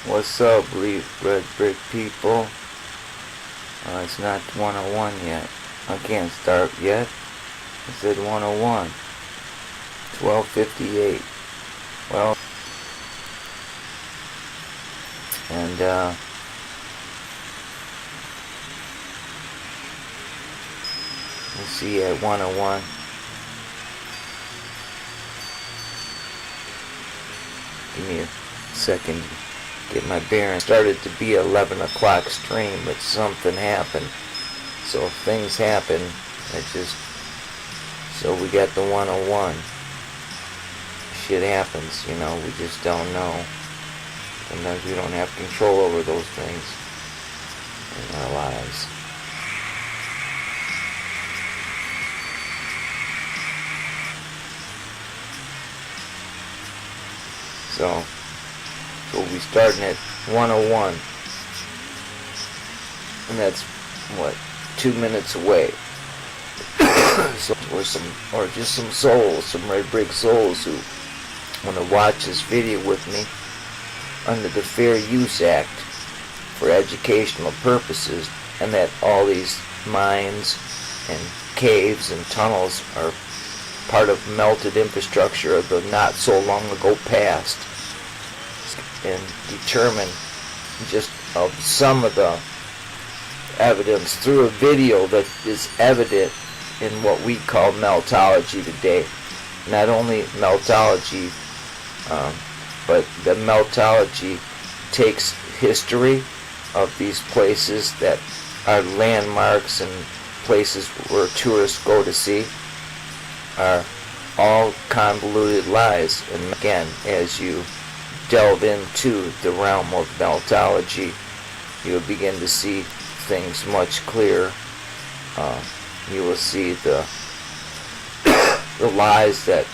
What's up, Red Brick people? It's not 101 yet. I can't start yet. I said 101. 12:58. Well, and we'll see at 101. Give me a second. Get my bearings. Started to be 11 o'clock stream, but something happened. So if things happen, so we got the 101. Shit happens, you know, we just don't know. Sometimes we don't have control over those things in our lives. So we'll be starting at 101, and that's what, 2 minutes away. So just some souls, some Red Brick souls who want to watch this video with me under the Fair Use Act for educational purposes, and that all these mines and caves and tunnels are part of melted infrastructure of the not so long ago past, and determine just of some of the evidence through a video that is evident in what we call meltology today. Not only meltology, but the meltology takes history of these places that are landmarks and places where tourists go to see, are all convoluted lies. And again, as you delve into the realm of meltology, you'll begin to see things much clearer. You will see the lies that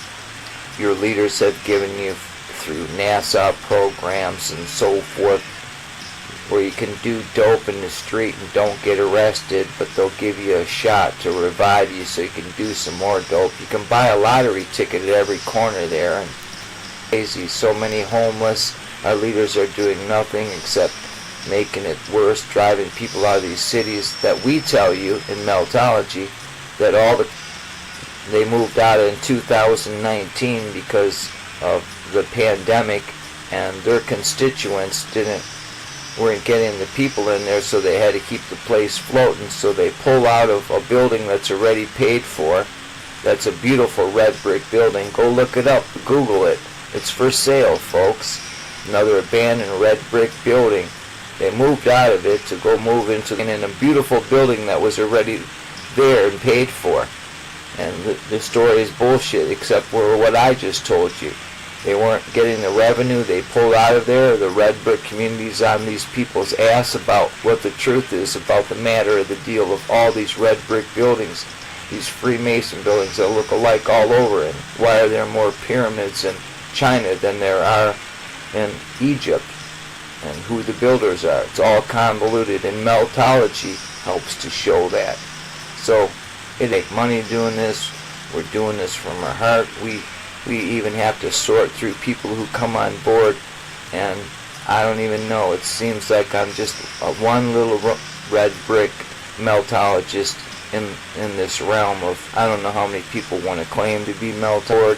your leaders have given you through NASA programs and so forth, where you can do dope in the street and don't get arrested, but they'll give you a shot to revive you so you can do some more dope. You can buy a lottery ticket at every corner there, and crazy. So many homeless. Our leaders are doing nothing except making it worse, driving people out of these cities that we tell you in meltology that they moved out in 2019 because of the pandemic, and their constituents weren't getting the people in there, so they had to keep the place floating. So they pull out of a building that's already paid for. That's a beautiful red brick building. Go look it up, Google it. It's for sale, folks. Another abandoned red brick building. They moved out of it to go move into in a beautiful building that was already there and paid for. And the story is bullshit, except for what I just told you. They weren't getting the revenue. They pulled out of there. The red brick community's on these people's ass about what the truth is about the matter of the deal of all these red brick buildings, these Freemason buildings that look alike all over. And why are there more pyramids in China than there are in Egypt? And who the builders are. It's all convoluted, and meltology helps to show that. So it ain't money doing this. We're doing this from our heart. We even have to sort through people who come on board, and I don't even know. It seems like I'm just one little red brick meltologist in this realm of, I don't know how many people want to claim to be meltolored.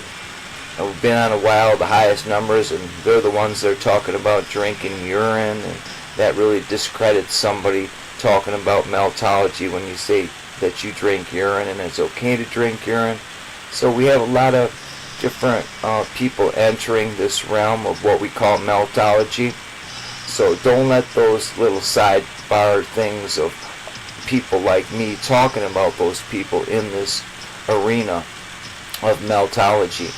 We've been on a while, the highest numbers, and they're the ones that are talking about drinking urine, and that really discredits somebody talking about meltology when you say that you drink urine and it's okay to drink urine. So we have a lot of different people entering this realm of what we call meltology. So don't let those little sidebar things of people like me talking about those people in this arena of meltology.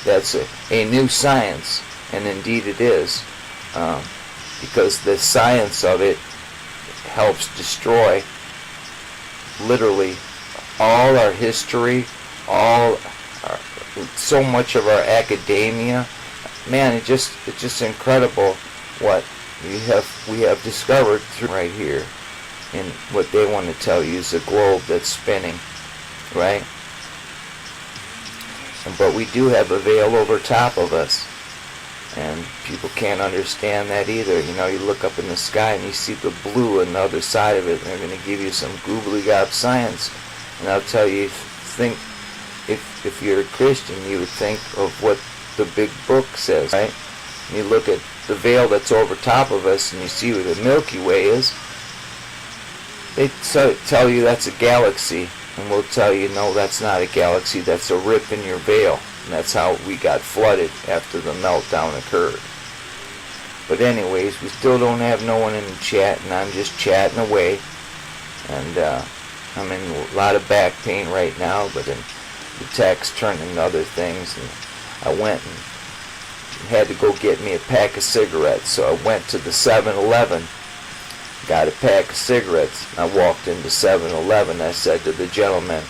That's a new science, and indeed it is, because the science of it helps destroy literally all our history, so much of our academia. Man, it's just incredible what we have discovered through right here, and what they want to tell you is a globe that's spinning, right? But we do have a veil over top of us. And people can't understand that either. You know, you look up in the sky and you see the blue on the other side of it, and they're going to give you some googly-gop science. And I'll tell you, think if you're a Christian, you would think of what the big book says, right? And you look at the veil that's over top of us, and you see where the Milky Way is. They tell you that's a galaxy, and we'll tell you, no, that's not a galaxy, that's a rip in your veil. And that's how we got flooded after the meltdown occurred. But anyways, we still don't have no one in the chat, and I'm just chatting away. And I'm in a lot of back pain right now, but then the text turned into other things, and I went and had to go get me a pack of cigarettes. So I went to the 7-Eleven, got a pack of cigarettes. I walked into 7-Eleven. I said to the gentleman,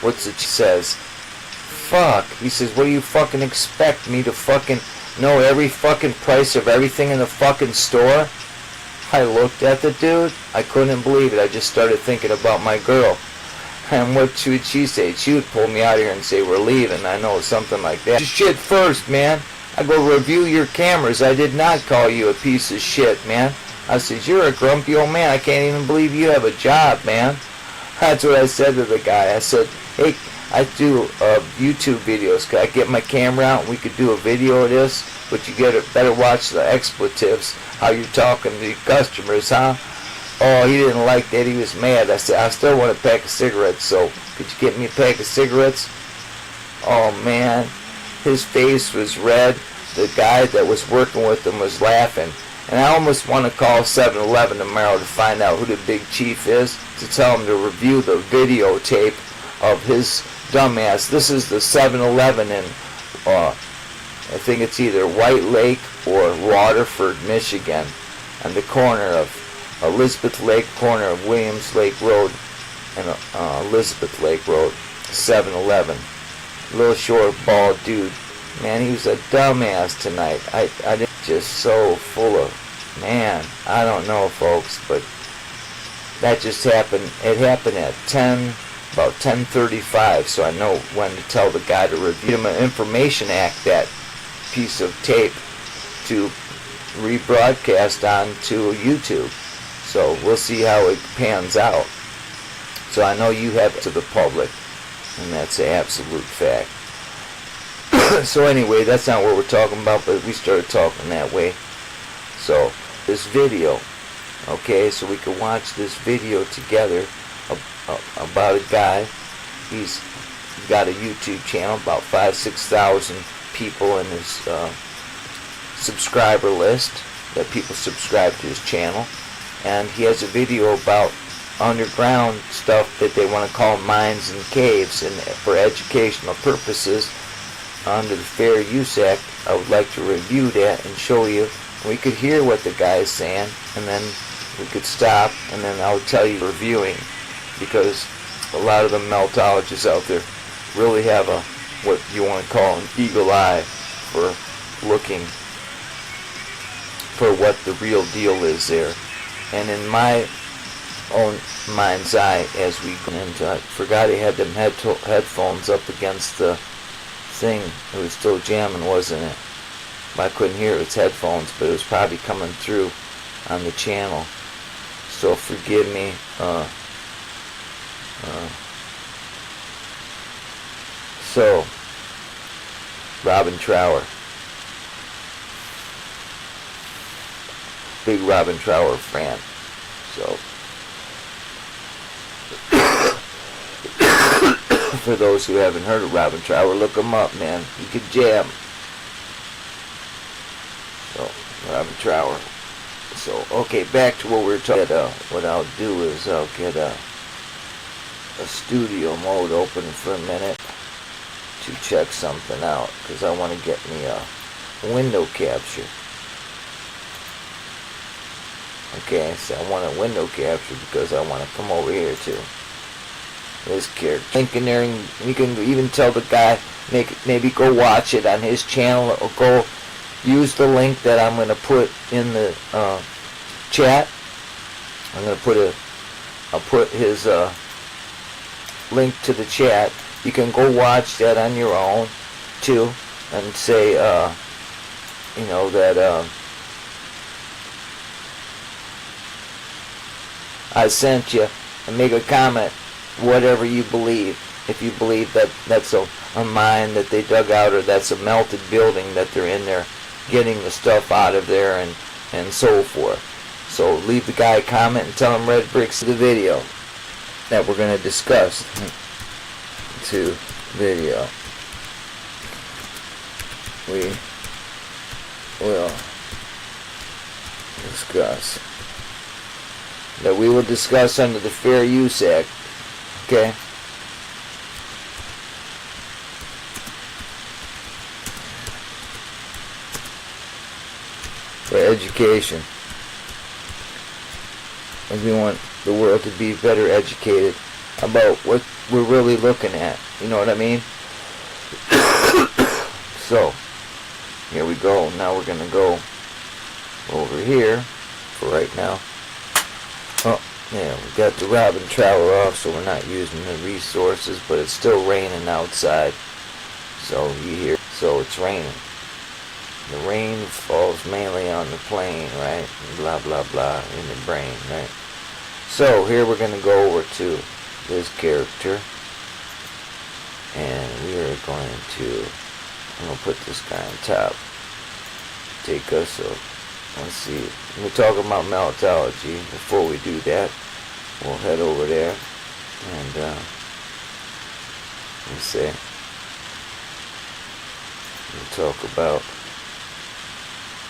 "What's it?" He says, "Fuck." He says, "What do you fucking expect me to fucking know every fucking price of everything in the fucking store?" I looked at the dude. I couldn't believe it. I just started thinking about my girl. And what would she say? She would pull me out here and say, "We're leaving." I know, something like that. Shit first, man. I go, "Review your cameras. I did not call you a piece of shit, man." I said, "You're a grumpy old man. I can't even believe you have a job, man." That's what I said to the guy. I said, "Hey, I do YouTube videos. Could I get my camera out and we could do a video of this? But you better watch the expletives, how you're talking to your customers, huh?" Oh, he didn't like that. He was mad. I said, "I still want a pack of cigarettes, so could you get me a pack of cigarettes?" Oh, man. His face was red. The guy that was working with him was laughing. And I almost want to call 7-Eleven tomorrow to find out who the big chief is, to tell him to review the videotape of his dumbass. This is the 7-Eleven in, I think it's either White Lake or Waterford, Michigan, on the corner of Elizabeth Lake, corner of Williams Lake Road and Elizabeth Lake Road, 7-Eleven. Little short, bald dude. Man, he was a dumbass tonight. I didn't, just so full of, man, I don't know, folks, but that just happened. It happened at about 10:35, so I know when to tell the guy to review him an Information Act, that piece of tape, to rebroadcast onto YouTube. So we'll see how it pans out. So I know you have it to the public, and that's an absolute fact. So anyway, that's not what we're talking about, but we started talking that way. So this video, okay, so we can watch this video together about a guy. He's got a YouTube channel, about 5,000-6,000 people in his subscriber list, that people subscribe to his channel. And he has a video about underground stuff that they want to call mines and caves, and for educational purposes, under the Fair Use Act, I would like to review that and show you. We could hear what the guy is saying, and then we could stop, and then I would tell you reviewing, because a lot of the meltologists out there really have a, what you want to call, an eagle eye for looking for what the real deal is there. And in my own mind's eye, as we go into, I forgot he had them headphones up against the thing. It was still jamming, wasn't it? I couldn't hear its headphones, but it was probably coming through on the channel. So forgive me. So Robin Trower, big Robin Trower fan. So for those who haven't heard of Robin Trower, look him up, man. He could jam. So Robin Trower. So okay, back to what we were talking about. What I'll do is I'll get a studio mode open for a minute to check something out, because I want to get me a window capture. Okay, so I want a window capture because I want to come over here to this character. Link in there, and you can even tell the guy, maybe go watch it on his channel, or go use the link that I'm going to put in the chat. I'm going to I'll put his link to the chat. You can go watch that on your own too. and say, you know, that I sent you, and make a comment, whatever you believe. If you believe that that's a mine that they dug out, or that's a melted building that they're in there getting the stuff out of there, and so forth. So leave the guy a comment and tell him red bricks the video that we're going to discuss. To video. We will discuss. That we will discuss under the Fair Use Act. Okay? For education. And we want the world to be better educated about what we're really looking at. You know what I mean? So, here we go. Now we're going to go over here for right now. Oh, yeah, we got the Robin trowel off, so we're not using the resources, but it's still raining outside. So you hear, so it's raining. The rain falls mainly on the plane, right? Blah, blah, blah, in the brain, right? So here we're going to go over to this character. And we are going to, I'm going to put this guy on top. Take us, so let's see. We're talking about meltology. Before we do that, we'll head over there. And, let's see. We'll talk about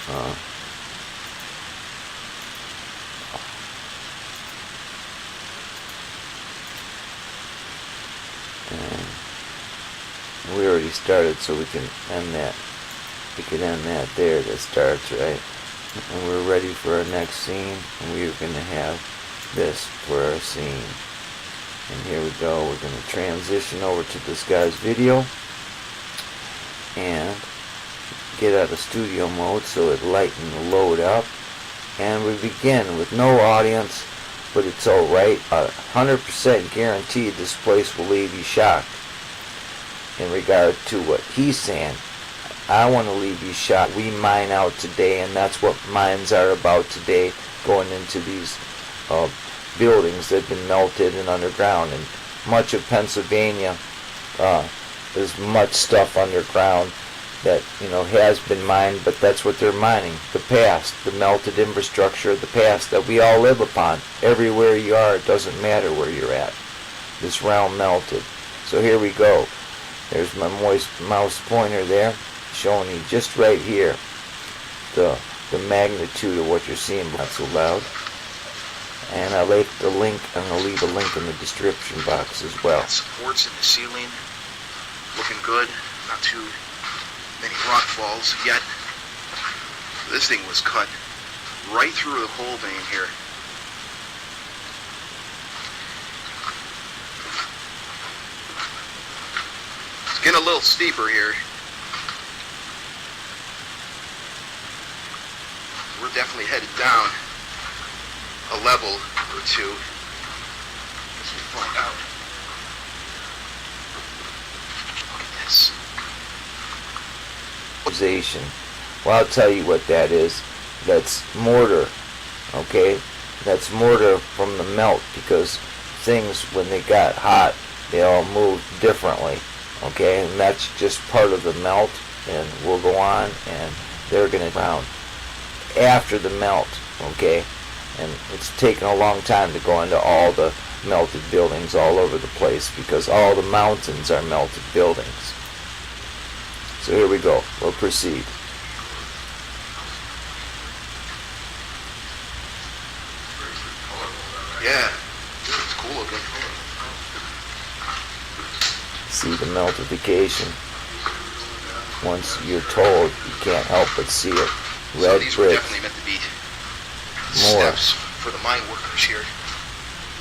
and we already started, so we can end that. We can end that there. That starts, right? And we're ready for our next scene, and we're going to have this for our scene. And here we go. We're going to transition over to this guy's video and get out of studio mode so it lighten the load up. And we begin with no audience, but it's alright. 100% guaranteed this place will leave you shocked in regard to what he's saying. I want to leave you shocked. We mine out today, and that's what mines are about today, going into these buildings that have been melted and underground. And much of Pennsylvania, there's much stuff underground that, you know, has been mined, but that's what they're mining. The past, the melted infrastructure of the past that we all live upon. Everywhere you are, it doesn't matter where you're at. This realm melted. So here we go. There's my mouse pointer there, showing you just right here the magnitude of what you're seeing. Not so loud. And I left the link. I'm going to leave a link in the description box as well. Supports in the ceiling, looking good. Not too many rock falls yet. This thing was cut right through the whole vein here. It's getting a little steeper here. We're definitely headed down a level or two as we find out. Look at this. Well, I'll tell you what that is. That's mortar, okay? That's mortar from the melt, because things, when they got hot, they all moved differently, okay? And that's just part of the melt, and we'll go on, and they're going to drown after the melt, okay? And it's taken a long time to go into all the melted buildings all over the place, because all the mountains are melted buildings. So here we go. We'll proceed. Yeah, it's cool looking. See the meltification. Once you're told, you can't help but see it. Red So these were brick. definitely meant to be More. steps for the mine workers here.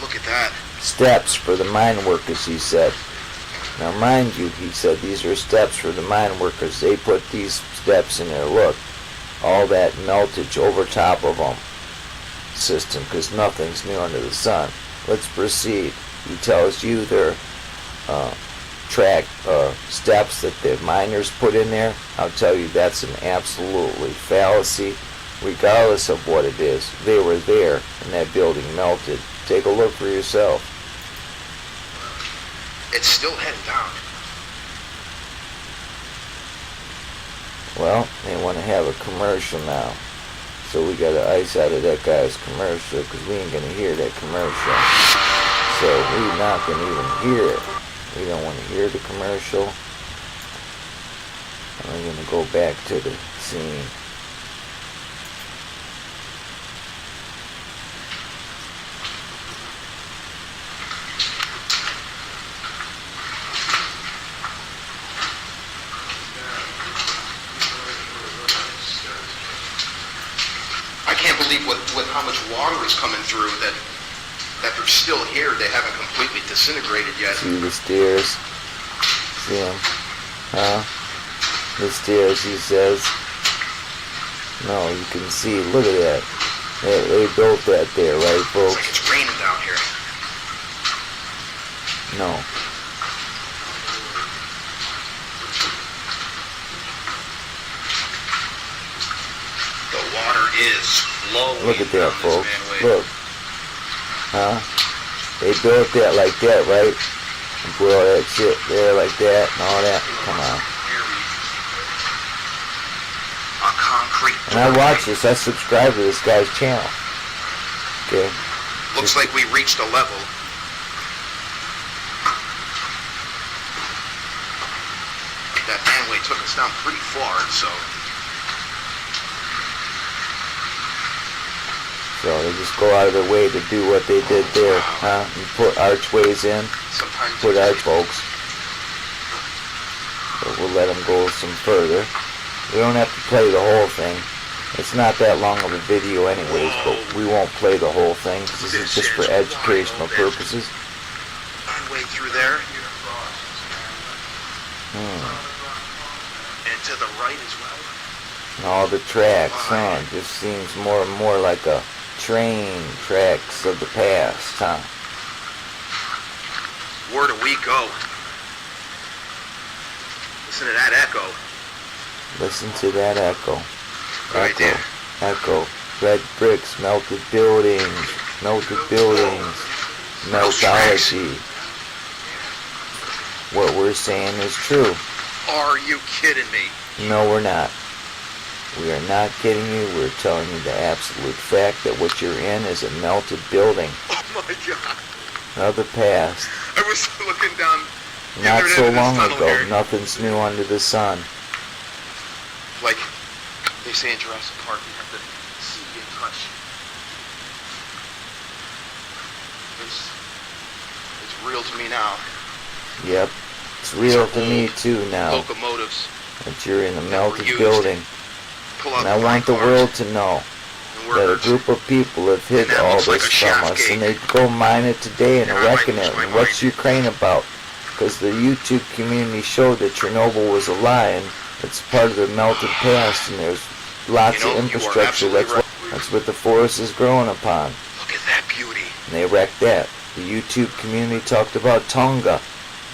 Look at that. Steps for the mine workers, he said. Now mind you, he said, these are steps for the mine workers. They put these steps in there. Look, all that meltage over top of them system, because nothing's new under the sun. Let's proceed. He tells you they're track steps that the miners put in there, I'll tell you that's an absolutely fallacy. Regardless of what it is, they were there and that building melted. Take a look for yourself. It's still heading down. Well, they want to have a commercial now. So we got to ice out of that guy's commercial because we ain't going to hear that commercial. So we're not going to even hear it. We don't want to hear the commercial. And we're going to go back to the scene. With how much water is coming through that they're still here. They haven't completely disintegrated yet. See the stairs? See them? Huh? The stairs, he says. No, you can see. Look at that. They built that there, right, folks? It's like it's raining down here. No. The water is flowing. Look at that, down folks. this manway. Look. Huh? They built that like that, right? And put all that shit there like that and all that. Come on. A concrete And I watch this. I subscribe to this guy's channel. Okay? Looks like we reached a level. That manway took us down pretty far, so So they just go out of their way to do what they did there, huh? And put archways in, sometimes put arch folks. But we'll let them go some further. We don't have to play the whole thing. It's not that long of a video anyways, but we won't play the whole thing because this is just for educational purposes. Way through there. And to the right as well. And all the tracks, huh? Just seems more and more like a train tracks of the past, huh? Where do we go? Listen to that echo. Listen to that echo. Right Echo. there. Echo. Red bricks, melted buildings, meltology. What we're saying is true. Are you kidding me? No, we're not. We are not kidding you. We're telling you the absolute fact that what you're in is a melted building. Oh my God. Of the past. I was looking down. Not so long tunnel ago. here. Nothing's new under the sun. Like they say in Jurassic Park, you have to see and touch. It's real to me now. Yep. It's real to me too now. Locomotives. That you're in a that were melted used. building. Pull out And I want the cars world to know and that a workers. group of people have hid And that all looks like this a from shaft us, gate. and they go mine it today and Yeah, are I might wrecking lose it. my And what's mind. Ukraine about? Because the YouTube community showed that Chernobyl was a lie, and it's part of the melted past, and there's lots You know, of you are infrastructure. absolutely That's what the forest is growing upon. Look at that beauty. And they wrecked that. The YouTube community talked about Tonga,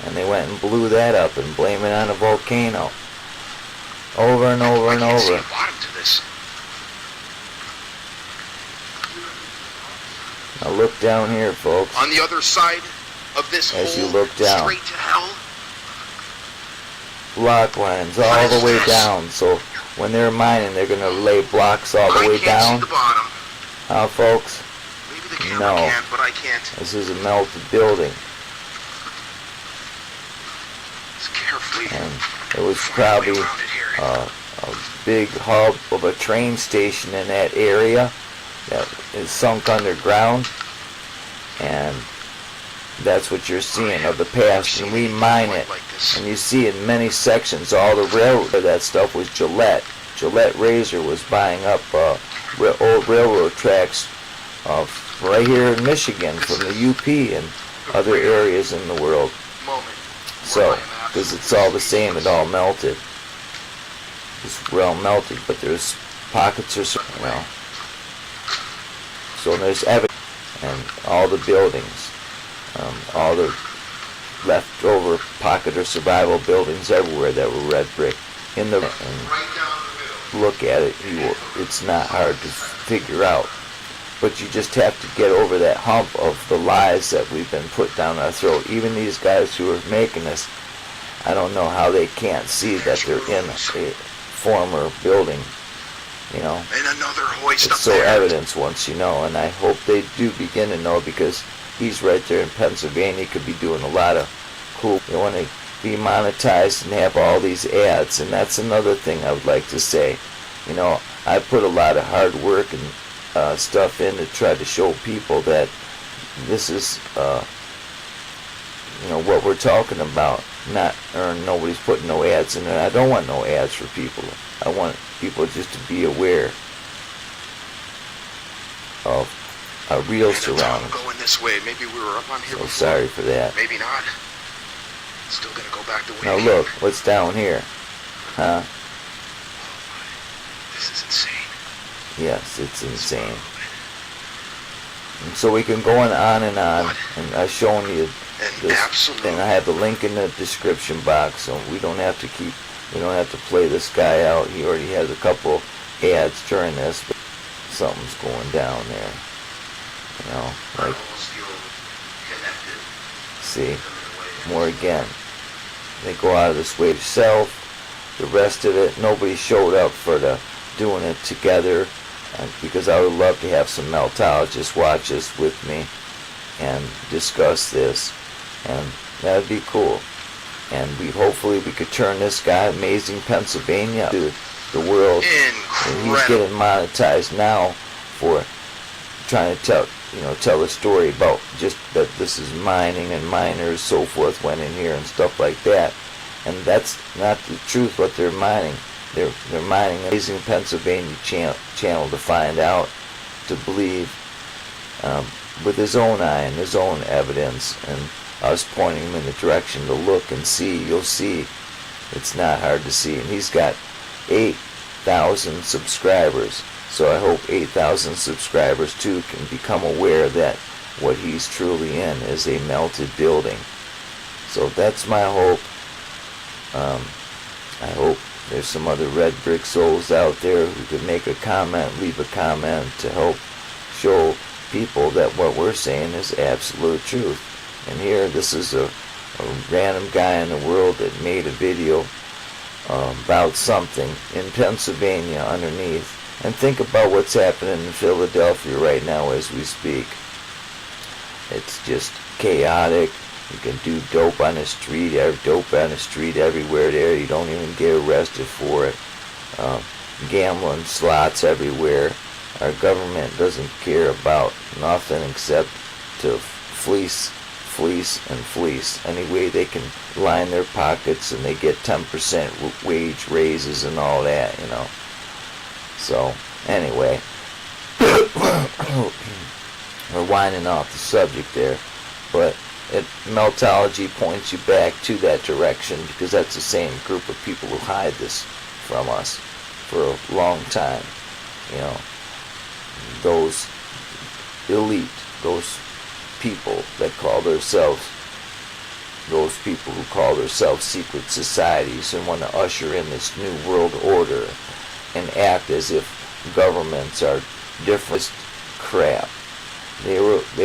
and they went and blew that up and blame it on a volcano. Over and over I and can't see over. a bottom to this. Now look down here, folks. On the other side of this As hole, you look down. straight to hell. Block lines all the way down. So when they're mining, they're going to lay blocks all the way I can't down. see the bottom. Huh, folks? Maybe the camera No. can, but I can't. This is a melted building. It's carefully. And it was find my way probably around it here. a big hub of a train station in that area that is sunk underground. And that's what you're seeing of the past. And we mine it. Like this. And you see in many sections, all the railroad, that stuff was Gillette. Gillette Razor was buying up old railroad tracks right here in Michigan from the UP and other areas in the world. Moment. So, because it's all the same, it all melted. It's well melted, but there's pockets or so, you know. So there's evidence, and all the buildings, all the leftover pocket or survival buildings everywhere that were red brick. In the and look at it, it's not hard to figure out. But you just have to get over that hump of the lies that we've been put down our throat. Even these guys who are making this, I don't know how they can't see that they're in a former building, you know. And another hoist it's up so there. evidence once you know, and I hope they do begin to know, because he's right there in Pennsylvania, could be doing a lot of cool. They want to be monetized and have all these ads, and that's another thing I would like to say. You know, I put a lot of hard work and stuff in to try to show people that this is, you know, what we're talking about. Nobody's putting no ads in there. I don't want no ads for people. I want people just to be aware of our real surroundings. Going this way. Maybe we were up on here So before. sorry for that. Maybe not. Still gonna go back the way. Now look, what's down here? Huh? This is insane. Yes, it's insane. And so we can go on and on, What? and I've shown you this absolute thing. I have the link in the description box, so we don't have to play this guy out. He already has a couple ads during this, but something's going down there. You know, like, see, more again. They go out of this way yourself. The rest of it, nobody showed up for the doing it together, because I would love to have some meltologists watch this with me and discuss this, and that would be cool. And hopefully we could turn this guy, Amazing Pennsylvania, to the world. Incredible. And he's getting monetized now for trying to tell the story about just that this is mining, and miners, so forth, went in here and stuff like that. And that's not the truth what they're mining. They're mining Amazing Pennsylvania channel to find out, to believe, with his own eye and his own evidence, and us pointing him in the direction to look and see. You'll see. It's not hard to see. And he's got 8,000 subscribers. So I hope 8,000 subscribers too can become aware that what he's truly in is a melted building. So that's my hope. I hope there's some other red brick souls out there who could make a comment, leave a comment to help show people that what we're saying is absolute truth. And here, this is a random guy in the world that made a video about something in Pennsylvania underneath. And think about what's happening in Philadelphia right now as we speak. It's just chaotic. You can do dope on the street, everywhere there. You don't even get arrested for it. Gambling, slots everywhere. Our government doesn't care about nothing except to fleece and fleece. Any way they can line their pockets, and they get 10% wage raises and all that, you know. So, anyway, we're winding off the subject there, but meltology points you back to that direction, because that's the same group of people who hide this from us for a long time. You know, those elite, those people that call themselves, those people who call themselves secret societies and want to usher in this new world order and act as if governments are different crap. They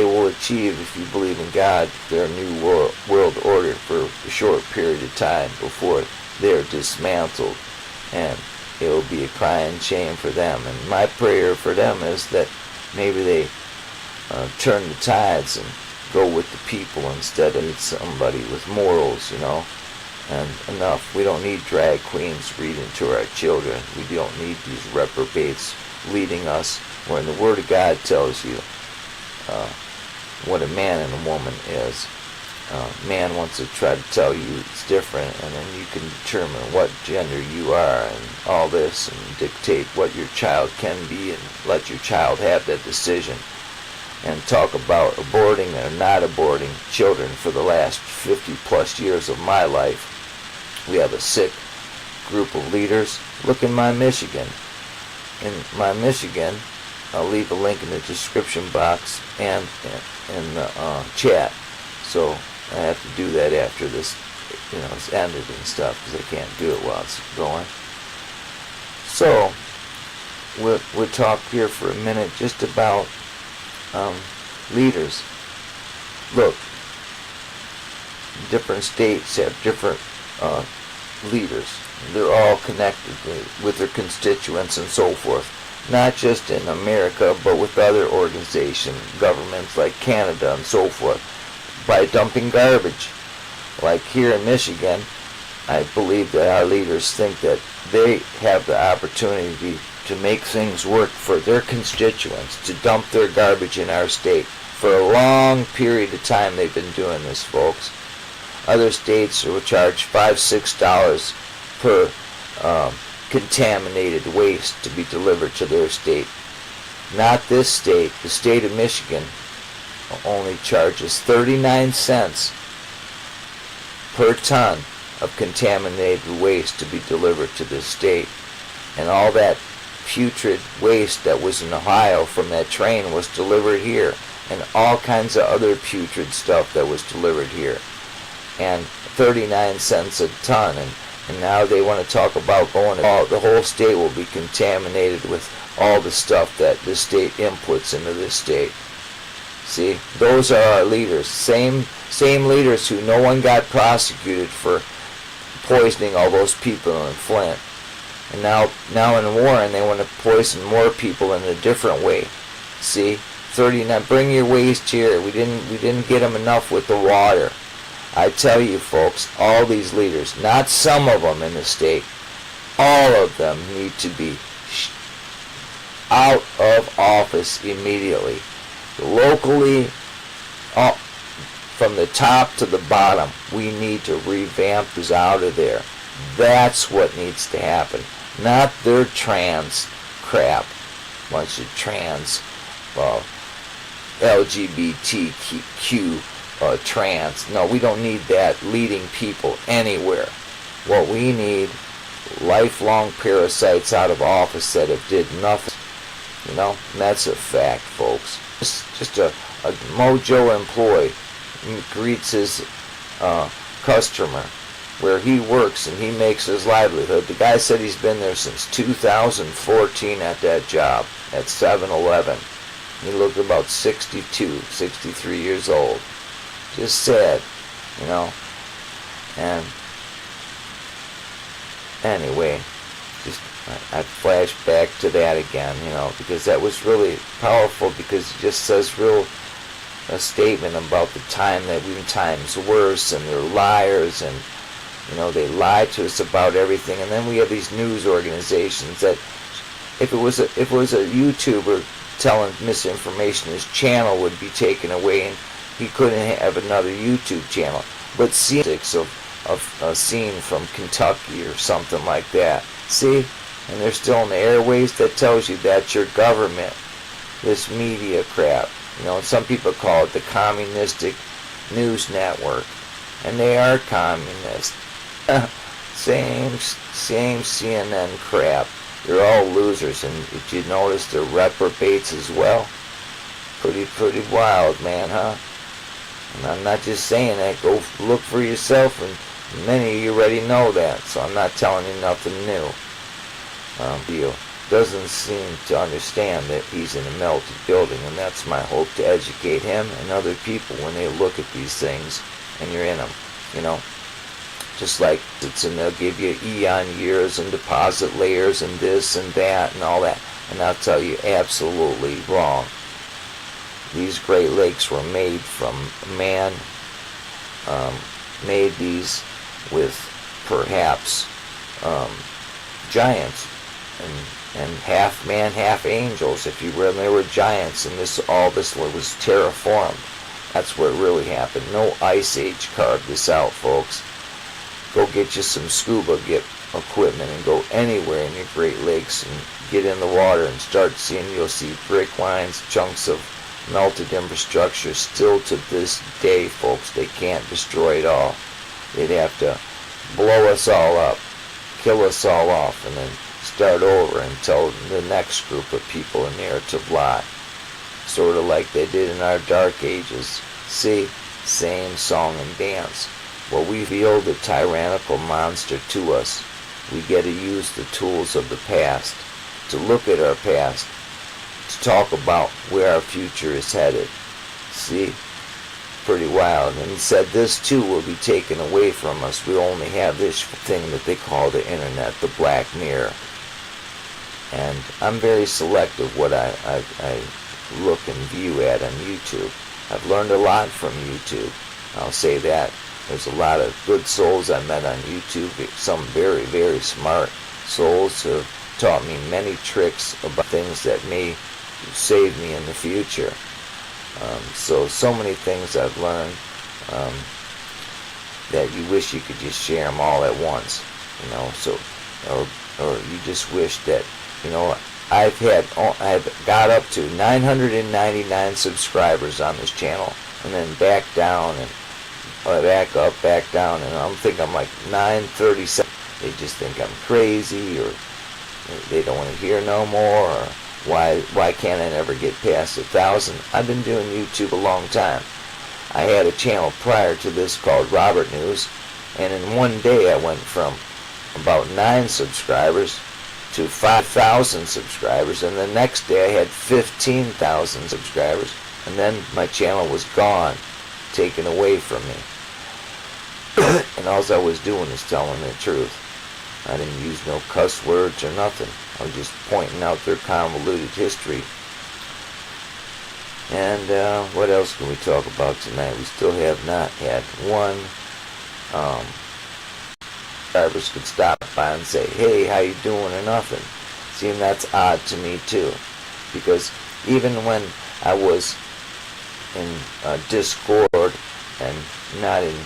will achieve, if you believe in God, their new world order for a short period of time before they're dismantled, and it will be a crying shame for them. And my prayer for them is that maybe they turn the tides and go with the people instead of somebody with morals, you know. And enough. We don't need drag queens reading to our children. We don't need these reprobates leading us, when the Word of God tells you what a man and a woman is. Man wants to try to tell you it's different, and then you can determine what gender you are and all this, and dictate what your child can be, and let your child have that decision. And talk about aborting or not aborting children. For the last 50 plus years of my life, we have a sick group of leaders. Look in my Michigan. In my Michigan, I'll leave a link in the description box and in the chat. So I have to do that after this, it's ended and stuff, because I can't do it while it's going. So, we'll talk here for a minute just about leaders. Look, different states have different leaders. They're all connected with their constituents and so forth. Not just in America, but with other organizations, governments like Canada and so forth, by dumping garbage. Like here in Michigan, I believe that our leaders think that they have the opportunity to make things work for their constituents, to dump their garbage in our state. For a long period of time they've been doing this, folks. Other states will charge $5-6 per contaminated waste to be delivered to their state. Not this state. The state of Michigan only charges 39 cents per ton of contaminated waste to be delivered to this state. And all that putrid waste that was in Ohio from that train was delivered here. And all kinds of other putrid stuff that was delivered here. And 39 cents a ton. And now they want to talk about the whole state will be contaminated with all the stuff that the state inputs into this state. See, those are our leaders. Same leaders who no one got prosecuted for poisoning all those people in Flint. And now in Warren they want to poison more people in a different way. See, 39. Bring your waste here. We didn't get them enough with the water. I tell you, folks, all these leaders, not some of them in the state, all of them need to be out of office immediately. Locally, from the top to the bottom, we need to revamp this out of there. That's what needs to happen. Not their trans crap. Bunch of trans, LGBTQ trans. No, we don't need that leading people anywhere. What we need, lifelong parasites out of office that have did nothing. And that's a fact, folks. Just a mojo employee greets his customer where he works and he makes his livelihood. The guy said he's been there since 2014 at that job at 7-Eleven. He looked about 62, 63 years old. Just sad, And anyway, I flash back to that again, because that was really powerful, because it just says a statement about the time that we're in times worse, and they're liars, and they lie to us about everything. And then we have these news organizations that if it was a YouTuber telling misinformation, his channel would be taken away and he couldn't have another YouTube channel. But see, of a scene from Kentucky or something like that. See? And they're still in the airways. That tells you that's your government. This media crap. And some people call it the communistic news network. And they are communist. Same CNN crap. They're all losers. And did you notice they're reprobates as well? Pretty wild, man, huh? And I'm not just saying that. Go look for yourself, and many of you already know that, so I'm not telling you nothing new. Deal doesn't seem to understand that he's in a melted building, and that's my hope, to educate him and other people when they look at these things and you're in them, Just like and they'll give you eon years and deposit layers and this and that and all that, and I'll tell you, absolutely wrong. These Great Lakes were made from man, made these with perhaps giants and half man, half angels, if you will. They were giants, and all this was terraformed. That's what really happened. No ice age carved this out, folks. Go get you some scuba equipment and go anywhere in your Great Lakes and get in the water and start seeing. You'll see brick lines, chunks of melted infrastructure. Still to this day, folks, they can't destroy it all. They'd have to blow us all up, kill us all off, and then start over and tell the next group of people a narrative lie. Sort of like they did in our dark ages. See, same song and dance. Well, we reveal the tyrannical monster to us. We get to use the tools of the past, to look at our past, to talk about where our future is headed. See? Pretty wild. And he said this too will be taken away from us. We only have this thing that they call the internet, the black mirror. And I'm very selective what I look and view at on YouTube. I've learned a lot from YouTube. I'll say that. There's a lot of good souls I met on YouTube. Some very, very smart souls who have taught me many tricks about things that may save me in the future. So many things I've learned that you wish you could just share them all at once, you know. So, or you just wish that, you know, I've got up to 999 subscribers on this channel, and then back down and back up, back down, and I'm like 937. They just think I'm crazy, or they don't want to hear no more, or why can't I never get past 1,000? I've been doing YouTube a long time. I had a channel prior to this called Robert News, and in one day I went from about 9 subscribers to 5,000 subscribers, and the next day I had 15,000 subscribers, and then my channel was gone, taken away from me. And all I was doing is telling the truth. I didn't use no cuss words or nothing. I was just pointing out their convoluted history. And what else can we talk about tonight? We still have not had one. Subscribers could stop by and say, "Hey, how you doing?" or nothing. See, and that's odd to me too, because even when I was in discord and not in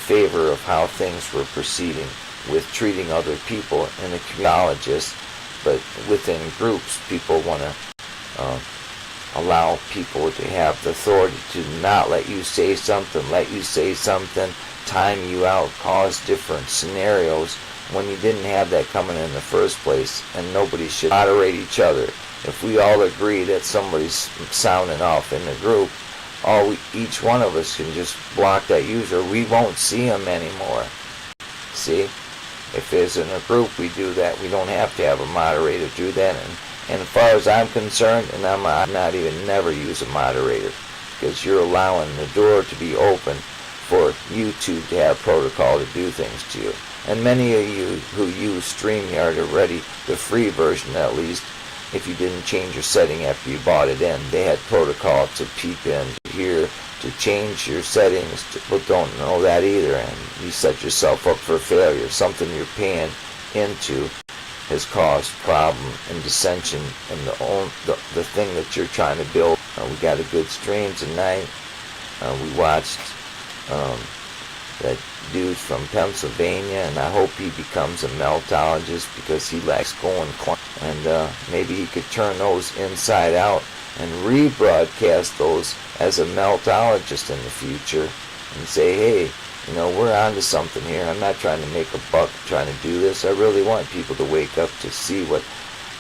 favor of how things were proceeding with treating other people in a community, but within groups, people want to allow people to have the authority to not let you say something, time you out, cause different scenarios when you didn't have that coming in the first place, and nobody should moderate each other. If we all agree that somebody's sounding off in the group, each one of us can just block that user. We won't see them anymore. See? If there's in a group, we do that. We don't have to have a moderator do that. And as far as I'm concerned, and I'm not even never use a moderator, because you're allowing the door to be open for YouTube to have protocol to do things to you. And many of you who use StreamYard already, the free version at least, if you didn't change your setting after you bought it in, they had protocol to peep in, to hear, to change your settings, but don't know that either, and you set yourself up for failure. Something you're paying into has caused problem and dissension in the thing that you're trying to build. We got a good stream tonight. We watched that dude from Pennsylvania, and I hope he becomes a meltologist, because he likes going clean. And maybe he could turn those inside out and rebroadcast those as a meltologist in the future and say, hey, you know, we're onto something here. I'm not trying to make a buck trying to do this. I really want people to wake up to see what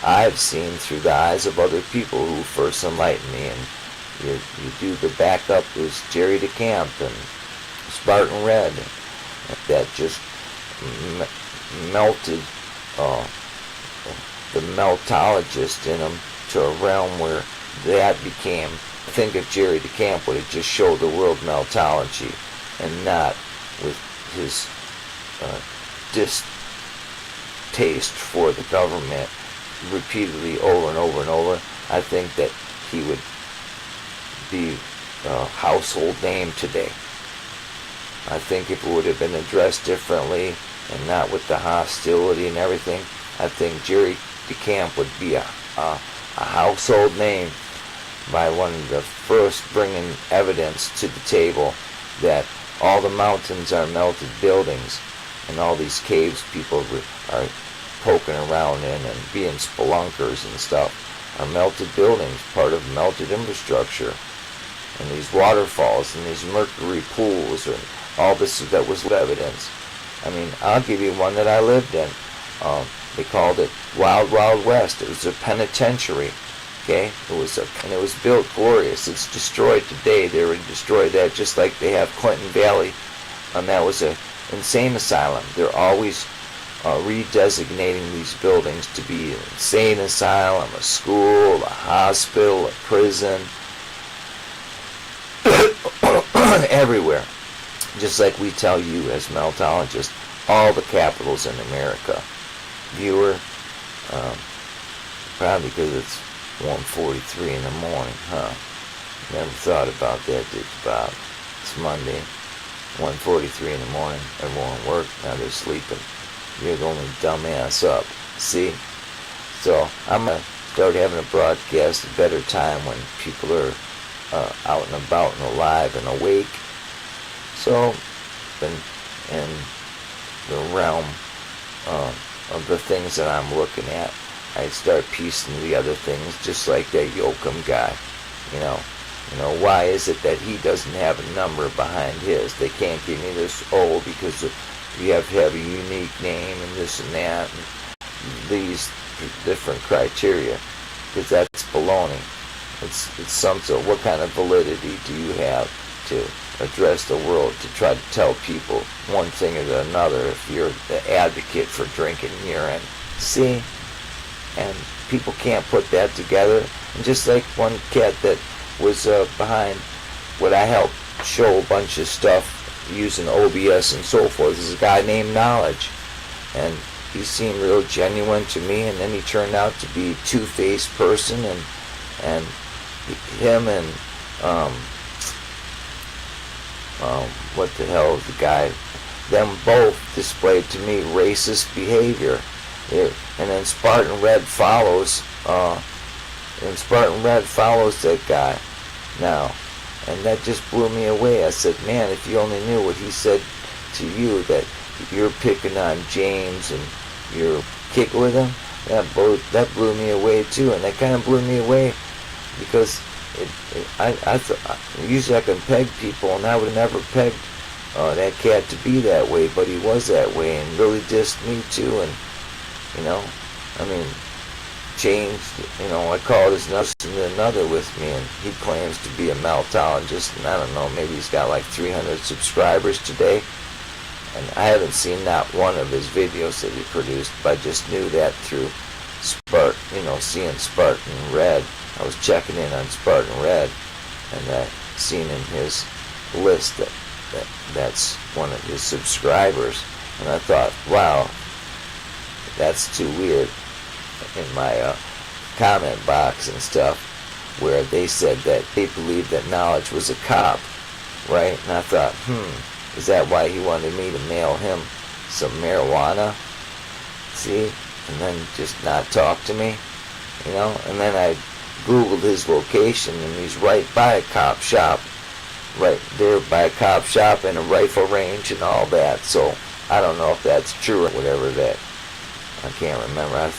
I've seen through the eyes of other people who first enlightened me. And you do the backup is Jerry DeCamp and Spartan Red, that just melted the meltologist in them to a realm where that became, I think if Jerry DeCamp would have just showed the world meltology and not with his distaste for the government repeatedly over and over and over, I think that he would be a household name today. I think if it would have been addressed differently and not with the hostility and everything, I think Jerry DeCamp would be a household name by one of the first bringing evidence to the table that all the mountains are melted buildings, and all these caves people are poking around in and being spelunkers and stuff are melted buildings, part of melted infrastructure. And these waterfalls and these mercury pools and all this that was evidence. I mean, I'll give you one that I lived in. They called it Wild Wild West. It was a penitentiary. Okay, and it was built glorious. It's destroyed today. They already destroyed that, just like they have Clinton Valley, and that was a insane asylum. They're always redesignating these buildings to be an insane asylum, a school, a hospital, a prison, everywhere. Just like we tell you as meltologists, all the capitals in America. Viewer, probably because it's 1:43 in the morning, huh? Never thought about that, did you, Bob? It's Monday, 1:43 in the morning. Everyone worked, now they're sleeping. You're the only dumbass up. See? So I'm going to start having a broadcast a better time when people are out and about and alive and awake. So, in the realm of the things that I'm looking at, I start piecing the other things, just like that Yoakum guy. You know, why is it that he doesn't have a number behind his? They can't give me this, because you have to have a unique name and this and that, and these different criteria, because that's baloney. It's something. What kind of validity do you have to address the world, to try to tell people one thing or another if you're the advocate for drinking urine? See? And people can't put that together. And just like one cat that was behind what I helped show a bunch of stuff using OBS and so forth, is a guy named Knowledge. And he seemed real genuine to me, and then he turned out to be a two-faced person, and him and what the hell is the guy, them both displayed to me racist behavior. And then Spartan Red follows that guy now, and that just blew me away. I said, man, if you only knew what he said to you, that you're picking on James and you're kicking with him, that blew me away too. And that kind of blew me away because I thought usually I can peg people, and I would have never pegged that cat to be that way, but he was that way and really dissed me too. And changed, I called his nuts into another with me, and he claims to be a meltologist, and I don't know, maybe he's got like 300 subscribers today, and I haven't seen not one of his videos that he produced, but I just knew that through seeing Spartan Red. I was checking in on Spartan Red, and I seen in his list that's one of his subscribers, and I thought, wow, that's too weird. In my comment box and stuff, where they said that they believed that Knowledge was a cop, right? And I thought, is that why he wanted me to mail him some marijuana? See? And then just not talk to me, And then I Googled his location, and he's right by a cop shop, right there by a cop shop and a rifle range and all that. So I don't know if that's true or whatever that. I can't remember.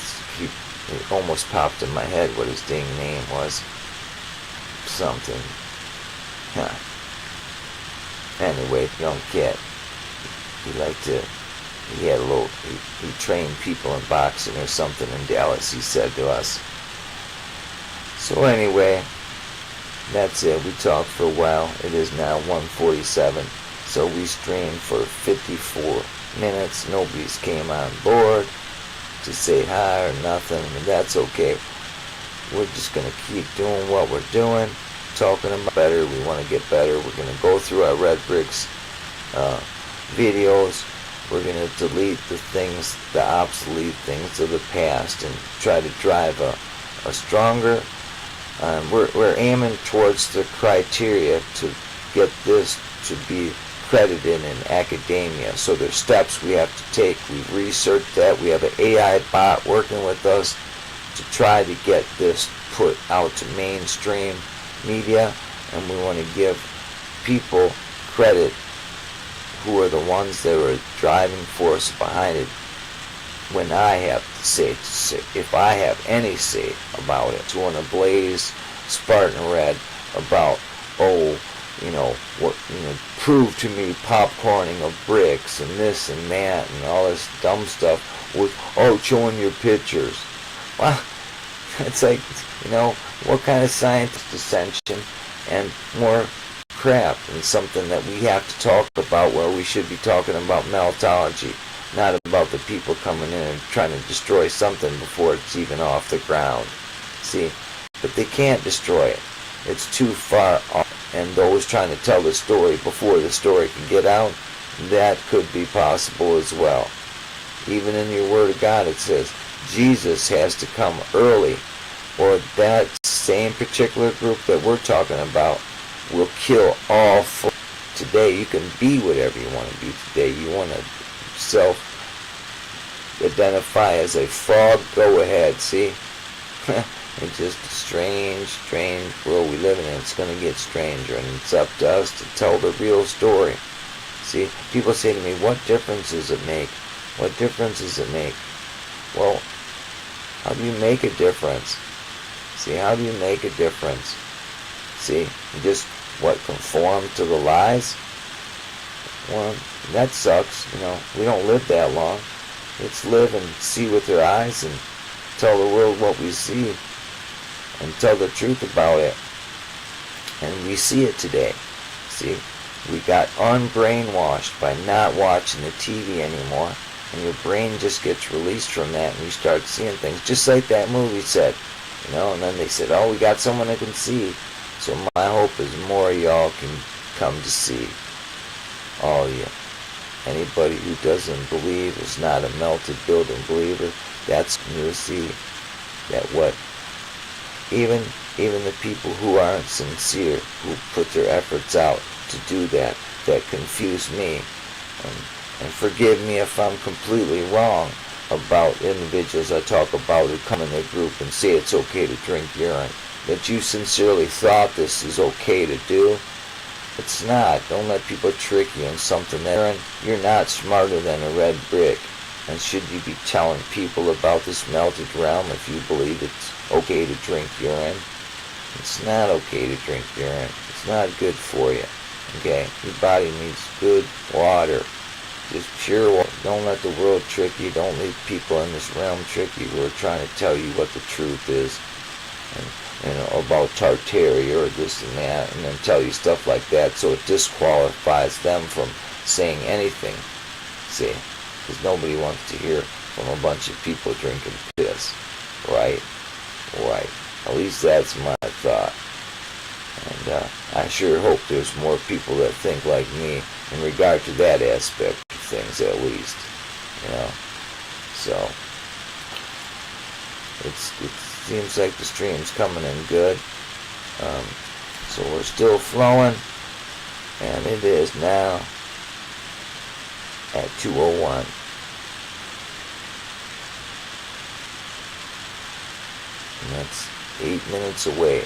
It almost popped in my head what his dang name was. Something. Huh. Anyway, young cat. He trained people in boxing or something in Dallas, he said to us. So anyway, that's it. We talked for a while. It is now 1:47. So we streamed for 54 minutes. Nobody's came on board to say hi or nothing, and that's okay. We're just going to keep doing what we're doing, talking about better. We want to get better. We're going to go through our Red Bricks videos. We're going to delete the obsolete things of the past, and try to drive a stronger. We're aiming towards the criteria to get this to be credited in academia. So there's steps we have to take. We've researched that. We have an AI bot working with us to try to get this put out to mainstream media, and we want to give people credit who are the ones that are driving force behind it. When I have to say, if I have any say about it, to want to blaze Spartan Red about, prove to me popcorning of bricks and this and that and all this dumb stuff with, showing your pictures. Well, It's like, what kind of scientist dissension and more crap, and something that we have to talk about, where we should be talking about meltology, not about the people coming in and trying to destroy something before it's even off the ground. See, but they can't destroy it. It's too far off, and those trying to tell the story before the story can get out, that could be possible as well. Even in your Word of God it says Jesus has to come early, or that same particular group that we're talking about will kill all. Today you can be whatever you want to be today. You want to self-identify as a frog, go ahead, see? It's just a strange world we live in, and it's going to get stranger, and it's up to us to tell the real story. See, people say to me, what difference does it make? What difference does it make? Well, how do you make a difference? See, how do you make a difference? See, you just, conform to the lies? Well, that sucks, we don't live that long. Let's live and see with our eyes and tell the world what we see and tell the truth about it. And we see it today. See, we got unbrainwashed by not watching the TV anymore, and your brain just gets released from that, and you start seeing things just like that movie said, and then they said, oh, we got someone that can see. So my hope is more of y'all can come to see. All of you. Anybody who doesn't believe is not a melted building believer. That's new to see that even the people who aren't sincere, who put their efforts out to do that confuse me. And forgive me if I'm completely wrong about individuals I talk about who come in their group and say it's okay to drink urine. That you sincerely thought this is okay to do. It's not. Don't let people trick you in something that you're not smarter than a red brick. And should you be telling people about this melted realm if you believe it's okay to drink urine? It's not okay to drink urine. It's not good for you. Okay? Your body needs good water. Just pure water. Don't let the world trick you. Don't let people in this realm trick you who are trying to tell you what the truth is. And about Tartaria or this and that, and then tell you stuff like that, so it disqualifies them from saying anything. See? Because nobody wants to hear from a bunch of people drinking piss. Right? Right. At least that's my thought. And I sure hope there's more people that think like me in regard to that aspect of things, at least. So it seems like the stream's coming in good. So we're still flowing, and it is now at 2:01. And that's 8 minutes away.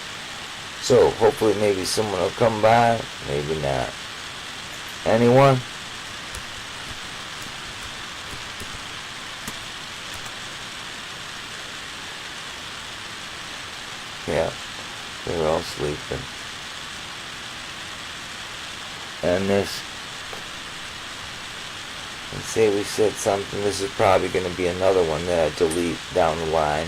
So hopefully maybe someone will come by, maybe not. Anyone? Yeah, they're all sleeping. And let's say we said something, this is probably going to be another one that I delete down the line.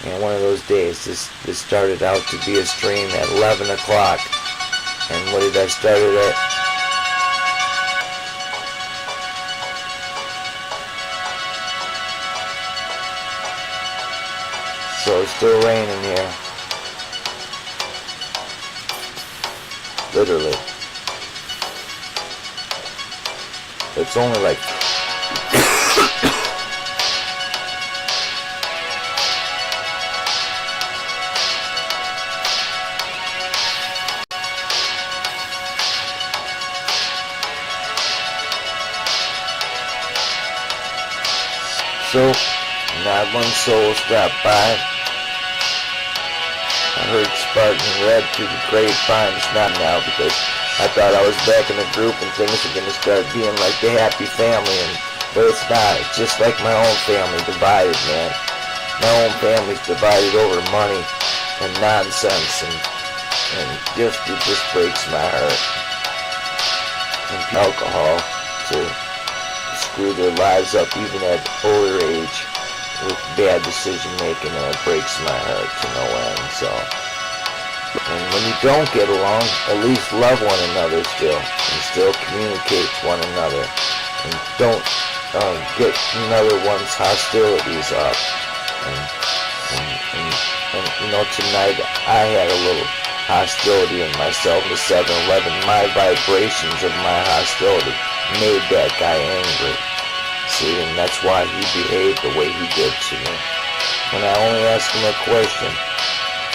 And one of those days, this started out to be a stream at 11 o'clock. And what did I start it at? So it's still raining here. Literally. It's only like so not one soul stopped by. I heard Spartan Red through the grapevine. It's not now, because I thought I was back in the group and things are going to start being like the happy family, but it's not. It's just like my own family divided, man. My own family's divided over money and nonsense, and it just breaks my heart. and alcohol to screw their lives up even at older age with bad decision making, and it breaks my heart to no end. So, and when you don't get along, at least love one another still, and still communicate to one another, and don't get another one's hostilities up. And you know, tonight I had a little hostility in myself, the 7-Eleven. My vibrations of my hostility made that guy angry. See, and that's why he behaved the way he did to me. When I only asked him a question,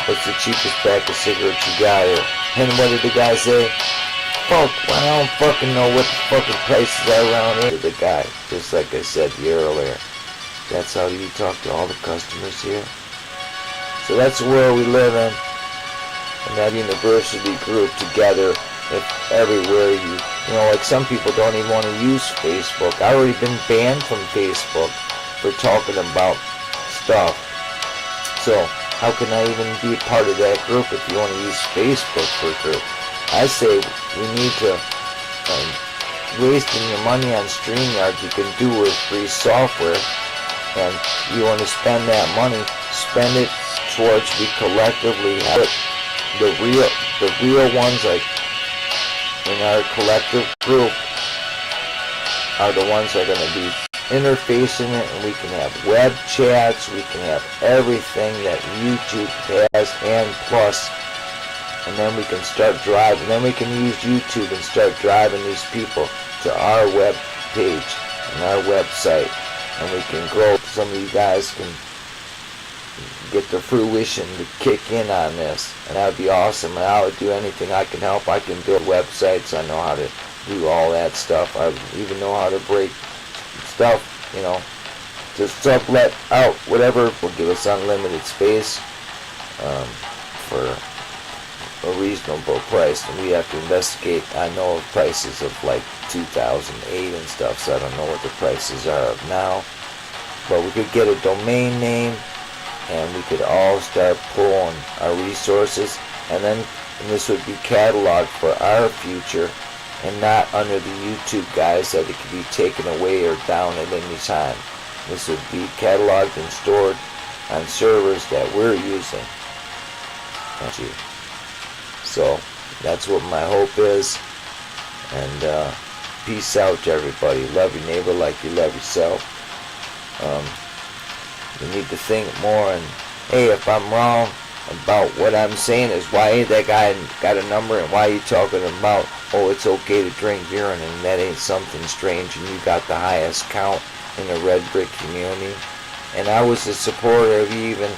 what's the cheapest pack of cigarettes you got here? And what did the guy say? Fuck, well, I don't fucking know what the fucking prices are around here. The guy, just like I said to you earlier. That's how you talk to all the customers here. So that's the world we live in. And that university group together, if everywhere you know, like some people don't even want to use Facebook. I've already been banned from Facebook for talking about stuff. So how can I even be a part of that group if you want to use Facebook for a group? I say we need to, wasting your money on StreamYard, you can do with free software, and you want to spend that money, spend it towards we collectively have it. The real ones, like in our collective group, are the ones that are going to be interfacing it, and we can have web chats, we can have everything that YouTube has and plus, and then we can start driving, then we can use YouTube and start driving these people to our web page and our website, and we can grow. Some of you guys can get the fruition to kick in on this, and that would be awesome. And I would do anything I can help. I can build websites. I know how to do all that stuff. I even know how to break stuff, you know, to sublet out whatever will give us unlimited space for a reasonable price. And we have to investigate. I know of prices of like 2008 and stuff, so I don't know what the prices are of now. But we could get a domain name, and we could all start pulling our resources, and this would be cataloged for our future, and not under the YouTube guys that it could be taken away or down at any time. This would be cataloged and stored on servers that we're using. So that's what my hope is, and peace out to everybody. Love your neighbor like you love yourself. You need to think more, and hey, if I'm wrong about what I'm saying, is why ain't that guy got a number, and why are you talking about, oh, it's okay to drink urine, and that ain't something strange, and you got the highest count in the red brick community. And I was a supporter of you even,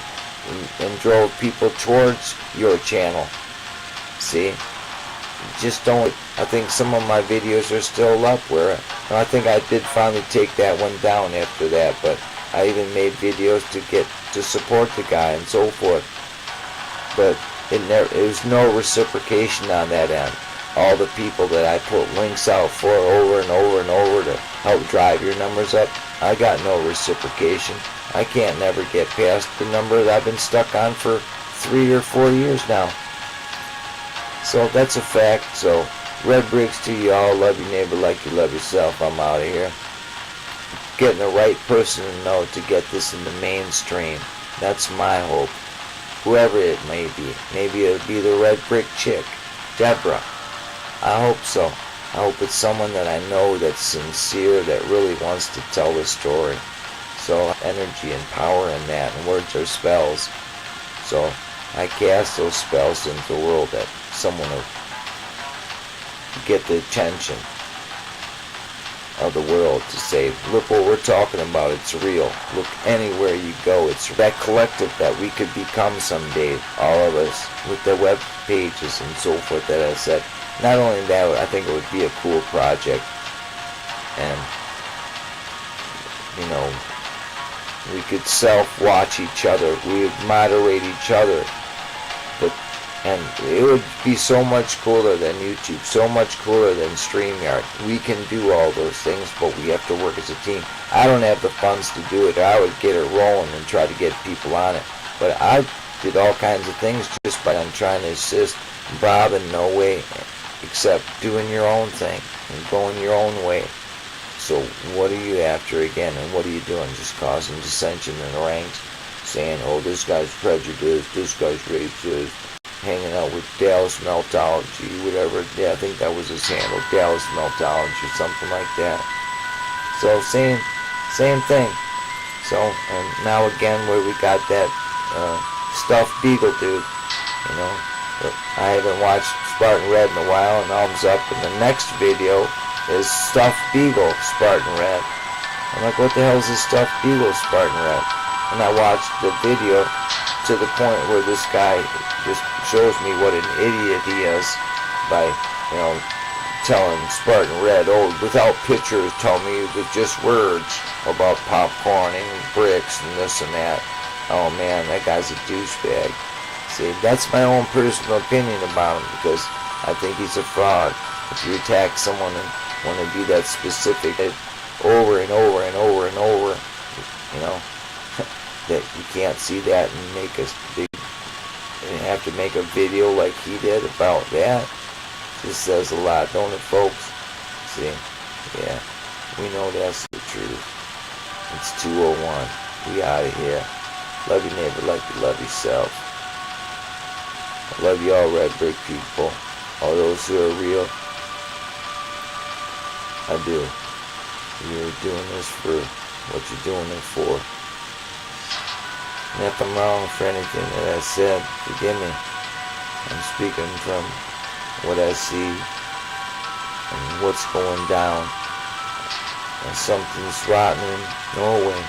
and drove people towards your channel. See, just don't. I think some of my videos are still up where I think I did finally take that one down after that, but I even made videos to support the guy and so forth. But it was no reciprocation on that end. All the people that I put links out for over and over and over to help drive your numbers up, I got no reciprocation. I can't never get past the number that I've been stuck on for 3 or 4 years now. So that's a fact. So red bricks to you all. Love your neighbor like you love yourself. I'm out of here. Getting the right person to know to get this in the mainstream. That's my hope. Whoever it may be. Maybe it'll be the red brick chick, Deborah. I hope so. I hope it's someone that I know that's sincere, that really wants to tell the story. So energy and power in that, and words are spells. So I cast those spells into the world that someone will get the attention of the world to say, look what we're talking about, it's real. Look anywhere you go, it's that collective that we could become someday, all of us, with the web pages and so forth that I said. Not only that, I think it would be a cool project, and you know, we could self-watch each other, we would moderate each other, and it would be so much cooler than YouTube, so much cooler than StreamYard. We can do all those things, but we have to work as a team. I don't have the funds to do it. I would get it rolling and try to get people on it. But I did all kinds of things just by trying to assist Bob in no way except doing your own thing and going your own way. So what are you after again, and what are you doing? Just causing dissension in the ranks, saying, oh, this guy's prejudiced, this guy's racist, hanging out with Dallas Meltology, whatever. Yeah, I think that was his handle, Dallas Meltology, or something like that. So same thing. So, and now again, where we got that stuffed beagle dude, you know. I haven't watched Spartan Red in a while, and thumbs up, and the next video is stuffed beagle Spartan Red. I'm like, what the hell is this stuffed beagle Spartan Red? And I watched the video to the point where this guy just shows me what an idiot he is by, you know, telling Spartan Red, oh, without pictures, tell me with just words about popcorn and bricks and this and that. Oh man, that guy's a douchebag. See, that's my own personal opinion about him, because I think he's a fraud. If you attack someone and want to be that specific over and over and over and over, you know, that you can't see that and make a big, and have to make a video like he did about that. This says a lot, don't it, folks? See, yeah, we know that's the truth. It's 2:01. We out of here. Love your neighbor like you love yourself. I love you all, red brick people. All those who are real. I do. You're doing this for what you're doing it for. And if I'm wrong for anything that I said, forgive me. I'm speaking from what I see and what's going down. And something's rotten in Norway.